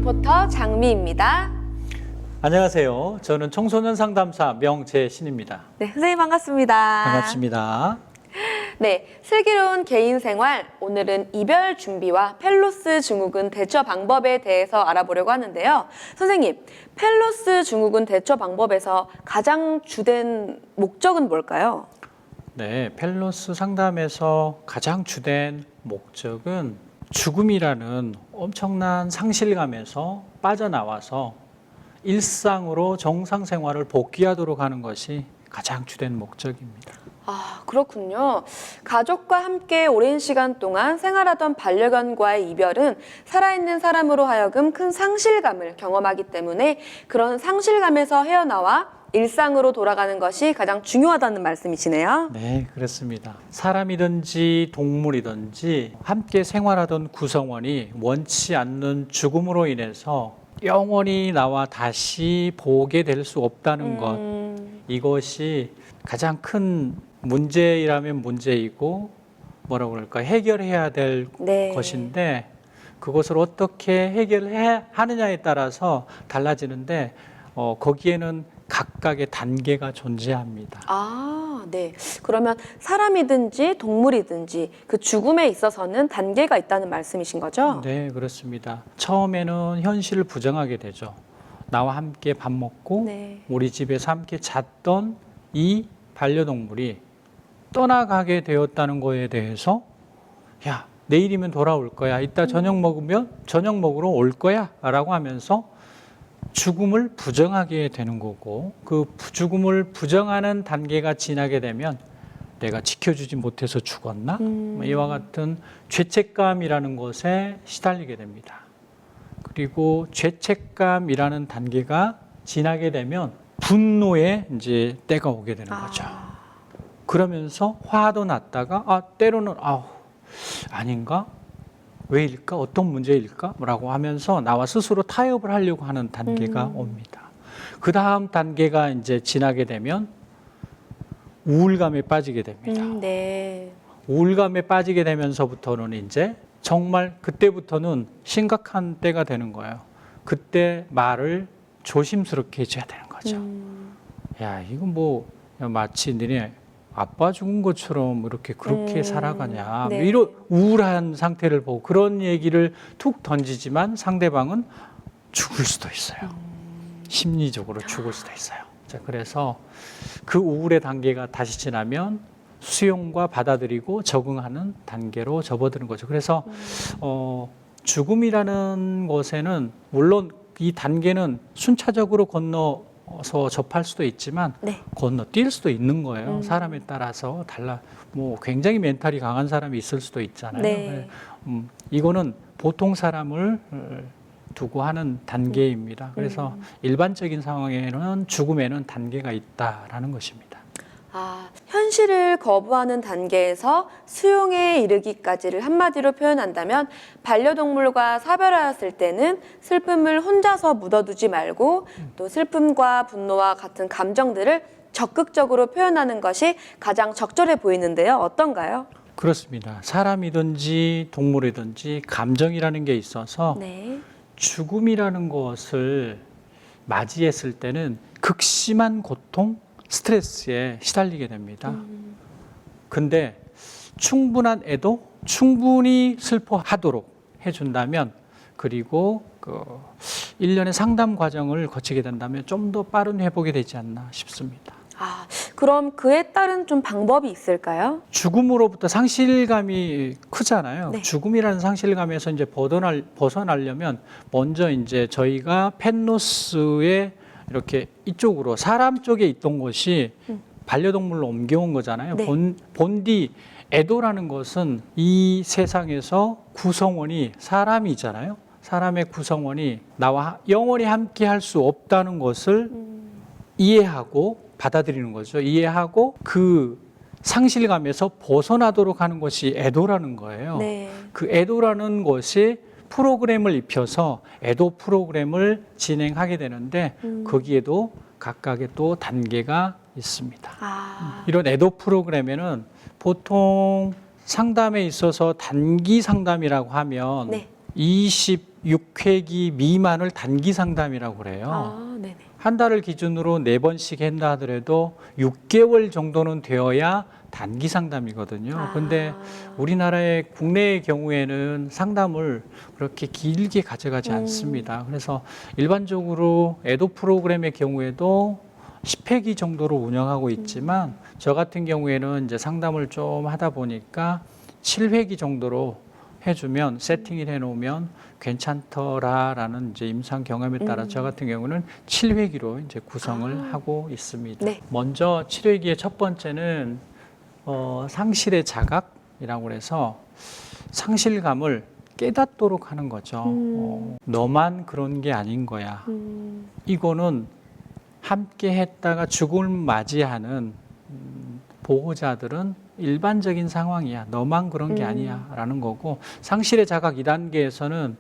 리포터 장미입니다. 안녕하세요. 저는 청소년 상담사 명재신입니다. 네, 선생님 반갑습니다. 반갑습니다. 네, 슬기로운 개인 생활. 오늘은 이별 준비와 펠로스 증후군 대처 방법에 대해서 알아보려고 하는데요. 선생님, 펠로스 증후군 대처 방법에서 가장 주된 목적은 뭘까요? 네, 펠로스 상담에서 가장 주된 목적은 죽음이라는 엄청난 상실감에서 빠져나와서 일상으로 정상 생활을 복귀하도록 하는 것이 가장 주된 목적입니다. 아, 그렇군요. 가족과 함께 오랜 시간 동안 생활하던 반려견과의 이별은 살아있는 사람으로 하여금 큰 상실감을 경험하기 때문에 그런 상실감에서 헤어나와 일상으로 돌아가는 것이 가장 중요하다는 말씀이시네요. 네, 그렇습니다. 사람이든지 동물이든지 함께 생활하던 구성원이 원치 않는 죽음으로 인해서 영원히 나와 다시 보게 될 수 없다는 것, 이것이 가장 큰 문제라면 문제이고 뭐라고 그럴까 해결해야 될 네. 것인데 그것을 어떻게 해결해야 하느냐에 따라서 달라지는데 거기에는 각각의 단계가 존재합니다. 아, 네. 그러면 사람이든지 동물이든지 그 죽음에 있어서는 단계가 있다는 말씀이신 거죠? 네, 그렇습니다. 처음에는 현실을 부정하게 되죠. 나와 함께 밥 먹고 네. 우리 집에서 함께 잤던 이 반려동물이 떠나가게 되었다는 거에 대해서 야, 내일이면 돌아올 거야. 이따 저녁 먹으면 저녁 먹으러 올 거야. 라고 하면서 죽음을 부정하게 되는 거고 그 죽음을 부정하는 단계가 지나게 되면 내가 지켜주지 못해서 죽었나? 이와 같은 죄책감이라는 것에 시달리게 됩니다. 그리고 죄책감이라는 단계가 지나게 되면 분노의 이제 때가 오게 되는 거죠. 그러면서 화도 났다가 때로는 아닌가? 왜일까? 어떤 문제일까? 라고 하면서 나와 스스로 타협을 하려고 하는 단계가 옵니다. 그 다음 단계가 이제 지나게 되면 우울감에 빠지게 됩니다. 네. 우울감에 빠지게 되면서부터는 이제 정말 그때부터는 심각한 때가 되는 거예요. 그때 말을 조심스럽게 해줘야 되는 거죠. 야, 이건 뭐 마치 너네 아빠 죽은 것처럼 그렇게 살아가냐. 네. 이런 우울한 상태를 보고 그런 얘기를 툭 던지지만 상대방은 죽을 수도 있어요. 심리적으로 죽을 수도 있어요. 자, 그래서 그 우울의 단계가 다시 지나면 수용과 받아들이고 적응하는 단계로 접어드는 거죠. 그래서 죽음이라는 것에는 물론 이 단계는 순차적으로 건너서 접할 수도 있지만 네. 건너뛸 수도 있는 거예요. 사람에 따라서 뭐 굉장히 멘탈이 강한 사람이 있을 수도 있잖아요. 네. 이거는 보통 사람을 두고 하는 단계입니다. 그래서 일반적인 상황에는 죽음에는 단계가 있다라는 것입니다. 현실을 거부하는 단계에서 수용에 이르기까지를 한마디로 표현한다면 반려동물과 사별하였을 때는 슬픔을 혼자서 묻어두지 말고 또 슬픔과 분노와 같은 감정들을 적극적으로 표현하는 것이 가장 적절해 보이는데요. 어떤가요? 그렇습니다. 사람이든지 동물이든지 감정이라는 게 있어서 네. 죽음이라는 것을 맞이했을 때는 극심한 고통, 스트레스에 시달리게 됩니다. 근데 충분한 애도 충분히 슬퍼하도록 해준다면 그리고 일련의 상담 과정을 거치게 된다면 좀 더 빠른 회복이 되지 않나 싶습니다. 그럼 그에 따른 좀 방법이 있을까요? 죽음으로부터 상실감이 크잖아요. 네. 죽음이라는 상실감에서 이제 벗어나려면 먼저 이제 저희가 펜로스에 이렇게 이쪽으로 사람 쪽에 있던 것이 반려동물로 옮겨온 거잖아요. 네. 본디 애도라는 것은 이 세상에서 구성원이 사람이잖아요. 사람의 구성원이 나와 영원히 함께 할 수 없다는 것을 이해하고 받아들이는 거죠. 이해하고 그 상실감에서 벗어나도록 하는 것이 애도라는 거예요. 네. 그 애도라는 것이 프로그램을 입혀서 애도 프로그램을 진행하게 되는데 거기에도 각각의 또 단계가 있습니다. 이런 애도 프로그램에는 보통 상담에 있어서 단기 상담이라고 하면 네. 26회기 미만을 단기 상담이라고 그래요. 아, 네네. 한 달을 기준으로 4번씩 한다 하더라도 6개월 정도는 되어야 단기 상담이거든요. 근데 우리나라의 국내의 경우에는 상담을 그렇게 길게 가져가지 않습니다. 그래서 일반적으로 애도 프로그램의 경우에도 10회기 정도로 운영하고 있지만 저 같은 경우에는 이제 상담을 좀 하다 보니까 7회기 정도로 해주면 세팅을 해놓으면 괜찮더라라는 이제 임상 경험에 따라 저 같은 경우는 7회기로 이제 구성을 하고 있습니다. 네. 먼저 7회기의 첫 번째는 상실의 자각이라고 해서 상실감을 깨닫도록 하는 거죠. 너만 그런 게 아닌 거야. 이거는 함께 했다가 죽음을 맞이하는 보호자들은 일반적인 상황이야. 너만 그런 게 아니야. 라는 거고, 상실의 자각 2단계에서는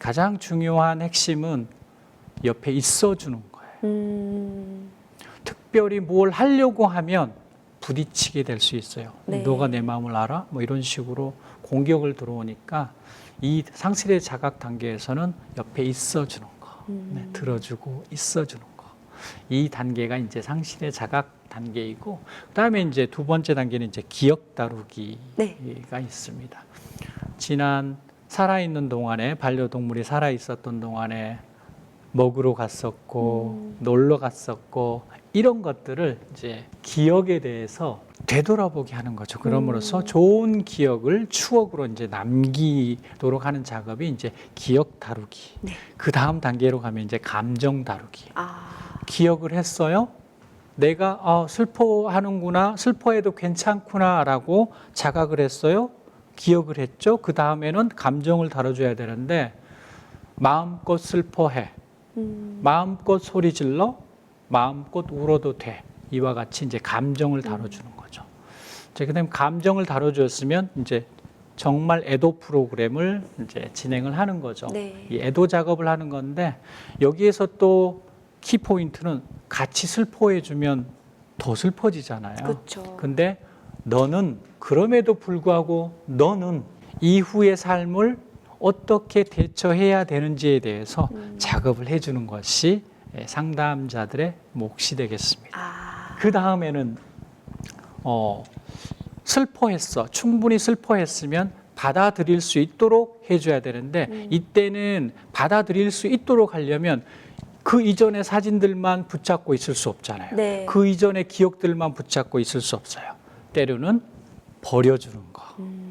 가장 중요한 핵심은 옆에 있어주는 거예요. 특별히 뭘 하려고 하면 부딪히게 될 수 있어요. 네. 너가 내 마음을 알아? 뭐 이런 식으로 공격을 들어오니까 이 상실의 자각 단계에서는 옆에 있어주는 거. 네, 들어주고 있어주는 거. 이 단계가 이제 상실의 자각 단계이고, 그다음에 이제 두 번째 단계는 이제 기억 다루기가 네. 있습니다. 지난 살아있는 동안에, 반려동물이 살아있었던 동안에 먹으러 갔었고 놀러 갔었고 이런 것들을 이제 기억에 대해서 되돌아보게 하는 거죠. 그럼으로써 좋은 기억을 추억으로 이제 남기도록 하는 작업이 이제 기억 다루기. 네. 그 다음 단계로 가면 이제 감정 다루기. 아, 기억을 했어요. 내가 슬퍼하는구나, 슬퍼해도 괜찮구나라고 자각을 했어요. 기억을 했죠. 그 다음에는 감정을 다뤄줘야 되는데 마음껏 슬퍼해, 마음껏 소리 질러, 마음껏 울어도 돼. 이와 같이 이제 감정을 다뤄주는 거죠. 그다음에 감정을 다뤄줬으면 이제 정말 애도 프로그램을 이제 진행을 하는 거죠. 네. 이 애도 작업을 하는 건데 여기에서 또 키포인트는 같이 슬퍼해주면 더 슬퍼지잖아요. 그렇죠. 근데 너는 그럼에도 불구하고 너는 이후의 삶을 어떻게 대처해야 되는지에 대해서 작업을 해주는 것이 상담자들의 몫이 되겠습니다. 그 다음에는 슬퍼했어. 충분히 슬퍼했으면 받아들일 수 있도록 해줘야 되는데 이때는 받아들일 수 있도록 하려면 그 이전의 사진들만 붙잡고 있을 수 없잖아요. 네. 그 이전의 기억들만 붙잡고 있을 수 없어요. 때로는 버려주는 거.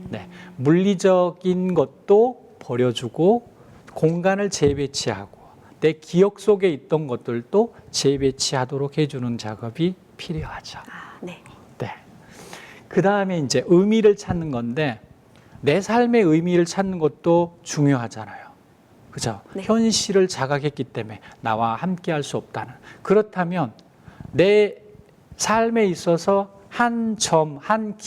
네. 물리적인 것도 버려주고 공간을 재배치하고 내 기억 속에 있던 것들도 재배치하도록 해주는 작업이 필요하죠. 네. 네. 그 다음에 이제 의미를 찾는 건데 내 삶의 의미를 찾는 것도 중요하잖아요. 그죠? 네. 현실을 자각했기 때문에 나와 함께 할 수 없다는. 그렇다면 내 삶에 있어서 한 점, 한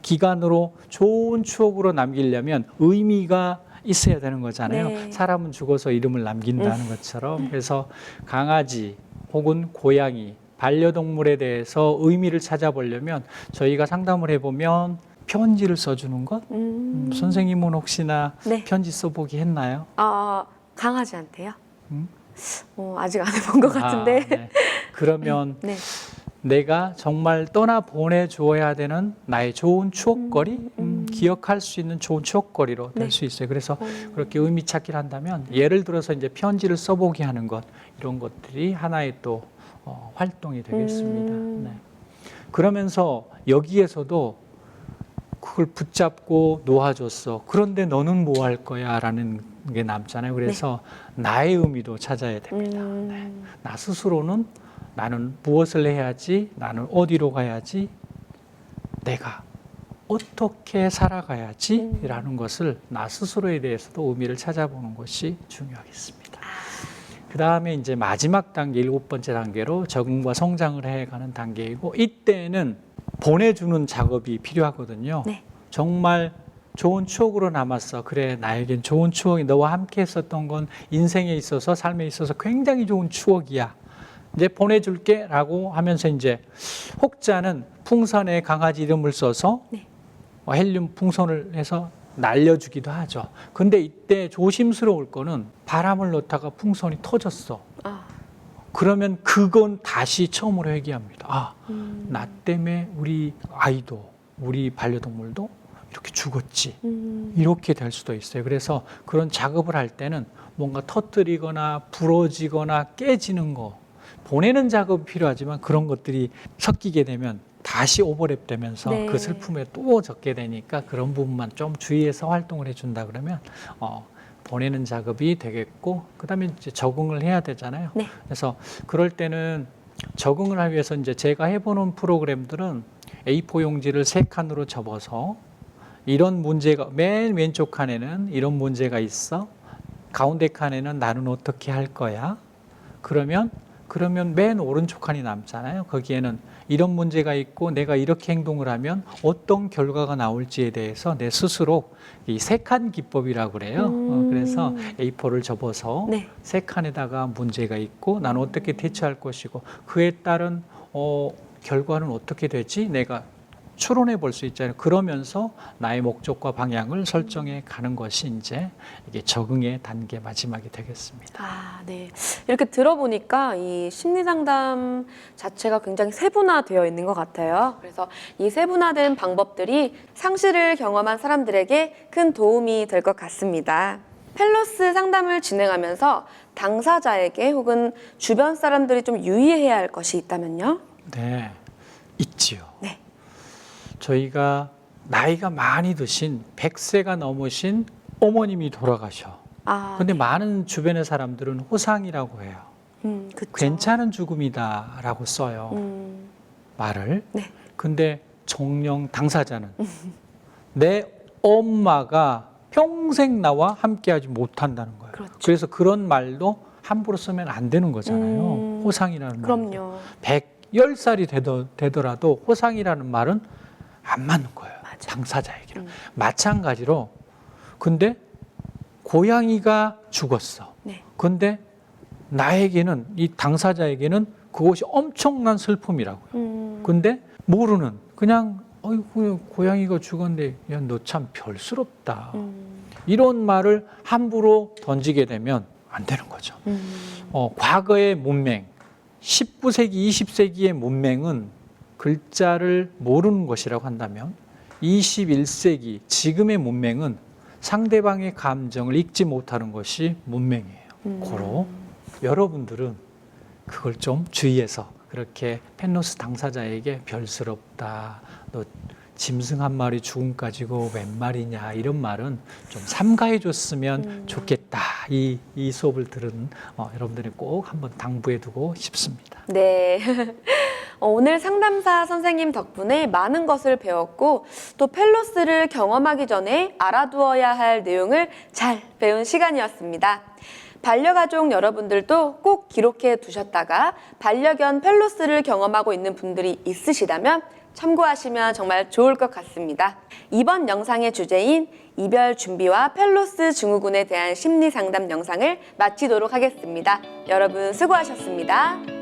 기간으로 좋은 추억으로 남기려면 의미가 있어야 되는 거잖아요. 네. 사람은 죽어서 이름을 남긴다는 것처럼. 그래서 강아지 혹은 고양이, 반려동물에 대해서 의미를 찾아보려면 저희가 상담을 해보면 편지를 써주는 것? 선생님은 혹시나 네. 편지 써보기 했나요? 강아지한테요? 음? 아직 안 해본 것 같은데. 네. 그러면 네. 내가 정말 떠나 보내주어야 되는 나의 좋은 추억거리, 기억할 수 있는 좋은 추억거리로 될 수 있어요. 그래서 그렇게 의미 찾기를 한다면 예를 들어서 이제 편지를 써보게 하는 것, 이런 것들이 하나의 또 활동이 되겠습니다. 네. 그러면서 여기에서도 그걸 붙잡고 놓아줬어. 그런데 너는 뭐 할 거야? 라는 게 남잖아요. 그래서 나의 의미도 찾아야 됩니다. 네. 나 스스로는 나는 무엇을 해야지? 나는 어디로 가야지? 내가 어떻게 살아가야지? 라는 것을 나 스스로에 대해서도 의미를 찾아보는 것이 중요하겠습니다. 그 다음에 이제 마지막 단계, 7번째 단계로 적응과 성장을 해가는 단계이고 이때는 보내주는 작업이 필요하거든요. 네. 정말 좋은 추억으로 남았어. 그래, 나에겐 좋은 추억이 너와 함께 했었던 건 인생에 있어서 삶에 있어서 굉장히 좋은 추억이야. 이제 보내줄게 라고 하면서 이제 혹자는 풍선에 강아지 이름을 써서 네. 헬륨 풍선을 해서 날려주기도 하죠. 근데 이때 조심스러울 거는 바람을 넣다가 풍선이 터졌어. 아, 그러면 그건 다시 처음으로 회귀합니다. 아, 나 때문에 우리 아이도, 우리 반려동물도 이렇게 죽었지. 이렇게 될 수도 있어요. 그래서 그런 작업을 할 때는 뭔가 터뜨리거나 부러지거나 깨지는 거, 보내는 작업이 필요하지만 그런 것들이 섞이게 되면 다시 오버랩 되면서 네. 그 슬픔에 또 적게 되니까 그런 부분만 좀 주의해서 활동을 해준다 그러면 보내는 작업이 되겠고, 그다음에 이제 적응을 해야 되잖아요. 네. 그래서 그럴 때는 적응을 하기 위해서 이제 제가 해보는 프로그램들은 A4 용지를 3칸으로 접어서 이런 문제가, 맨 왼쪽 칸에는 이런 문제가 있어. 가운데 칸에는 나는 어떻게 할 거야? 그러면 맨 오른쪽 칸이 남잖아요. 거기에는 이런 문제가 있고 내가 이렇게 행동을 하면 어떤 결과가 나올지에 대해서 내 스스로 이 3칸 기법이라고 그래요. 그래서 A4를 접어서 네. 3칸에다가 문제가 있고 나는 어떻게 대처할 것이고 그에 따른 결과는 어떻게 되지? 내가 추론해 볼 수 있잖아요. 그러면서 나의 목적과 방향을 설정해 가는 것이 이제 이게 적응의 단계 마지막이 되겠습니다. 아, 네. 이렇게 들어보니까 이 심리 상담 자체가 굉장히 세분화되어 있는 것 같아요. 그래서 이 세분화된 방법들이 상실을 경험한 사람들에게 큰 도움이 될 것 같습니다. 펠로스 상담을 진행하면서 당사자에게 혹은 주변 사람들이 좀 유의해야 할 것이 있다면요? 네, 있지요. 네. 저희가 나이가 많이 드신 100세가 넘으신 어머님이 돌아가셔. 아, 근데 많은 주변의 사람들은 호상이라고 해요. 그쵸. 괜찮은 죽음이다라고 써요. 말을. 네. 근데 정녕 당사자는 내 엄마가 평생 나와 함께하지 못한다는 거예요. 그렇죠. 그래서 그런 말도 함부로 쓰면 안 되는 거잖아요. 호상이라는 말. 그럼요. 110살이 되더라도 호상이라는 말은 안 맞는 거예요. 맞아요. 당사자에게는. 마찬가지로 근데 고양이가 죽었어. 네. 근데 나에게는 이 당사자에게는 그것이 엄청난 슬픔이라고요. 근데 모르는 그냥 어이구 고양이가 죽었는데 야, 너 참 별스럽다. 이런 말을 함부로 던지게 되면 안 되는 거죠. 과거의 문맹 19세기, 20세기의 문맹은 글자를 모르는 것이라고 한다면 21세기 지금의 문맹은 상대방의 감정을 읽지 못하는 것이 문맹이에요. 고로 여러분들은 그걸 좀 주의해서 그렇게 펜로스 당사자에게 별스럽다, 너 짐승 한 마리 죽음 가지고 웬 말이냐 이런 말은 좀 삼가해 줬으면 좋겠다. 이 수업을 들은 여러분들이 꼭 한번 당부해 두고 싶습니다. 네. 오늘 상담사 선생님 덕분에 많은 것을 배웠고 또 펠로스를 경험하기 전에 알아두어야 할 내용을 잘 배운 시간이었습니다. 반려가족 여러분들도 꼭 기록해 두셨다가 반려견 펠로스를 경험하고 있는 분들이 있으시다면 참고하시면 정말 좋을 것 같습니다. 이번 영상의 주제인 이별 준비와 펠로스 증후군에 대한 심리 상담 영상을 마치도록 하겠습니다. 여러분 수고하셨습니다.